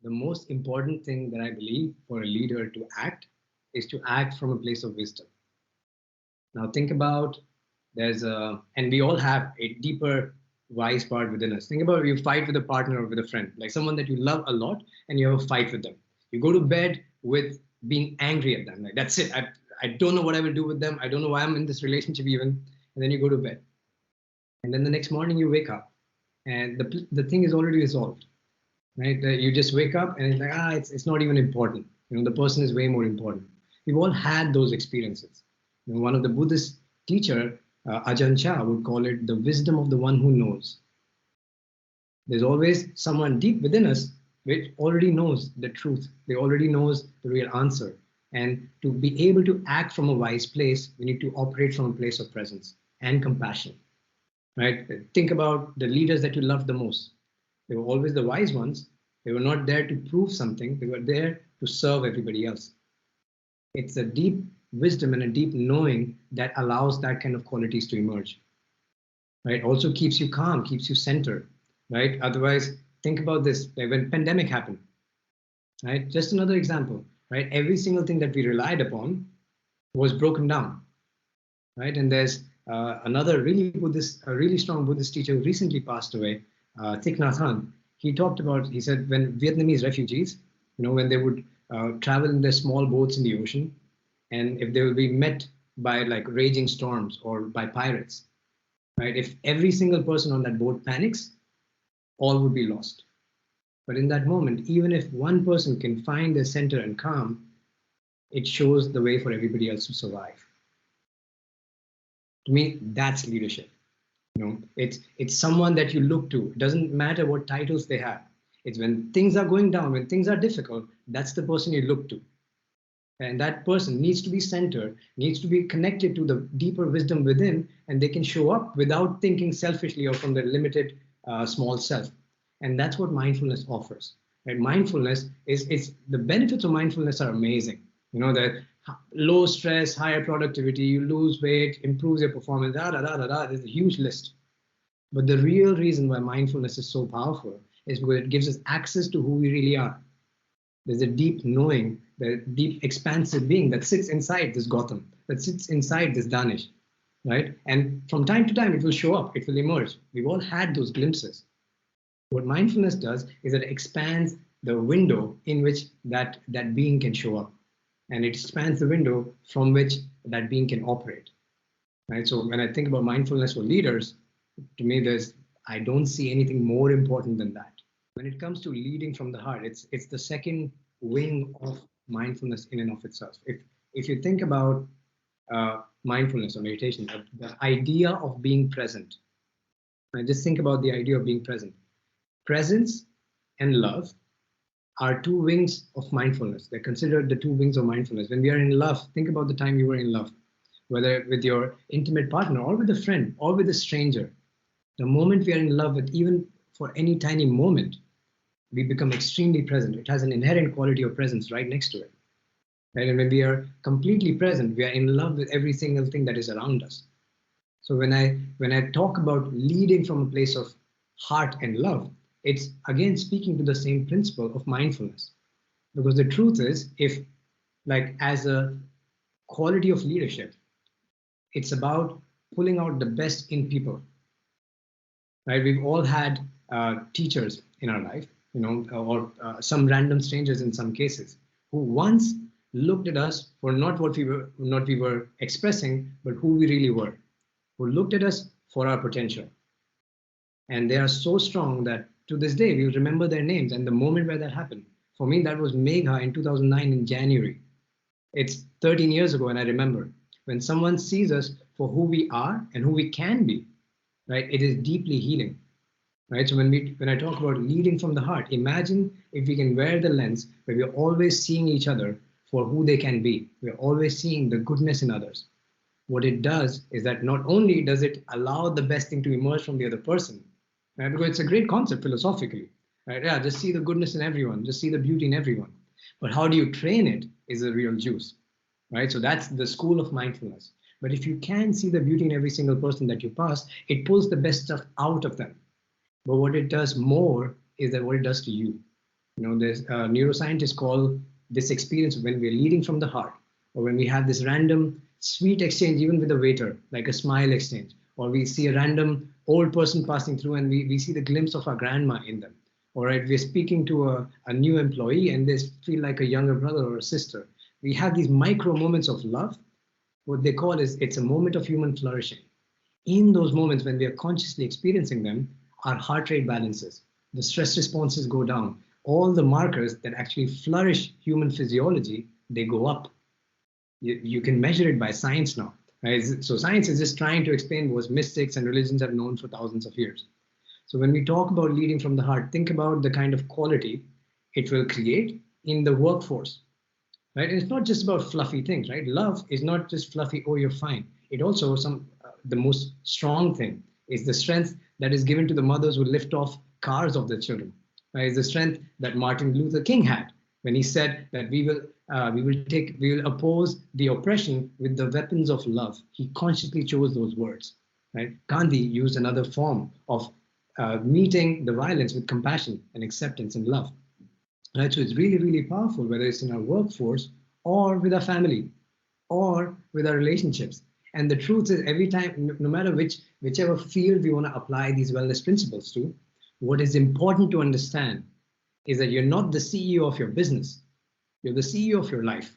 the most important thing that I believe for a leader to act is to act from a place of wisdom. Now think about and we all have a deeper wise part within us. Think about you fight with a partner or with a friend, like someone that you love a lot, and you have a fight with them. You go to bed with being angry at them, like that's it. I don't know what I will do with them. I don't know why I'm in this relationship even. And then you go to bed, and then the next morning you wake up, and the thing is already resolved, right? You just wake up and it's like it's not even important. The person is way more important. We've all had those experiences. One of the Buddhist teacher, Ajahn Chah, would call it the wisdom of the one who knows. There's always someone deep within us which already knows the truth. They already knows the real answer. And to be able to act from a wise place, we need to operate from a place of presence and compassion, right? Think about the leaders that you love the most. They were always the wise ones. They were not there to prove something. They were there to serve everybody else. It's a deep wisdom and a deep knowing that allows that kind of qualities to emerge, right? Also keeps you calm, keeps you centered, right? Otherwise, think about this, like when pandemic happened, right? Just another example, right? Every single thing that we relied upon was broken down, right? And there's another really strong Buddhist teacher who recently passed away, Thich Nhat Hanh. He said when Vietnamese refugees, when they would travel in their small boats in the ocean, and if they will be met by like raging storms or by pirates, right? If every single person on that boat panics, all would be lost. But in that moment, even if one person can find their center and calm, it shows the way for everybody else to survive. To me, that's leadership. It's someone that you look to. It doesn't matter what titles they have. It's when things are going down, when things are difficult, that's the person you look to. And that person needs to be centered, needs to be connected to the deeper wisdom within, and they can show up without thinking selfishly or from their limited small self. And that's what mindfulness offers. Right? Mindfulness is the benefits of mindfulness are amazing. That low stress, higher productivity, you lose weight, improves your performance, There's a huge list. But the real reason why mindfulness is so powerful is because it gives us access to who we really are. There's a deep knowing, the deep expansive being that sits inside this Gautam, that sits inside this Danish, right? And from time to time, it will show up, it will emerge. We've all had those glimpses. What mindfulness does is it expands the window in which that being can show up. And it expands the window from which that being can operate, right? So when I think about mindfulness for leaders, to me, I don't see anything more important than that. When it comes to leading from the heart, it's the second wing of mindfulness in and of itself. If you think about mindfulness or meditation, the idea of being present, right? Just think about the idea of being present. Presence and love are two wings of mindfulness. They're considered the two wings of mindfulness. When we are in love, think about the time you were in love, whether with your intimate partner or with a friend or with a stranger. The moment we are in love with, even for any tiny moment, we become extremely present. It has an inherent quality of presence right next to it. Right? And when we are completely present, we are in love with every single thing that is around us. So when I talk about leading from a place of heart and love, it's again speaking to the same principle of mindfulness. Because the truth is, if like as a quality of leadership, it's about pulling out the best in people. Right? We've all had teachers in our life, or some random strangers in some cases, who once looked at us for not what we were expressing, but who we really were, who looked at us for our potential. And they are so strong that to this day, we remember their names and the moment where that happened. For me, that was Megha in 2009 in January. It's 13 years ago, and I remember. When someone sees us for who we are and who we can be, right, it is deeply healing. Right? So when I talk about leading from the heart, imagine if we can wear the lens where we're always seeing each other for who they can be. We're always seeing the goodness in others. What it does is that not only does it allow the best thing to emerge from the other person, right? Because it's a great concept philosophically, right? Yeah, just see the goodness in everyone, just see the beauty in everyone. But how do you train it is the real juice, right? So that's the school of mindfulness. But if you can see the beauty in every single person that you pass, it pulls the best stuff out of them. But what it does more is that what it does to you. There's neuroscientists call this experience when we're leading from the heart, or when we have this random sweet exchange, even with a waiter, like a smile exchange, or we see a random old person passing through and we see the glimpse of our grandma in them. All right, we're speaking to a new employee and they feel like a younger brother or a sister. We have these micro moments of love. What they call is it's a moment of human flourishing. In those moments when we are consciously experiencing them, our heart rate balances, the stress responses go down, all the markers that actually flourish human physiology, they go up. You can measure it by science now. Right? So science is just trying to explain what mystics and religions have known for thousands of years. So when we talk about leading from the heart, think about the kind of quality it will create in the workforce. Right? And it's not just about fluffy things, right? Love is not just fluffy, oh, you're fine. It also the most strong thing is the strength that is given to the mothers who lift off cars of their children. Right? It's the strength that Martin Luther King had when he said that we will oppose the oppression with the weapons of love. He consciously chose those words. Right? Gandhi used another form of meeting the violence with compassion and acceptance and love. Right? So it's really, really powerful, whether it's in our workforce or with our family or with our relationships. And the truth is, every time, no matter whichever field we want to apply these wellness principles to, what is important to understand is that you're not the CEO of your business. You're the CEO of your life.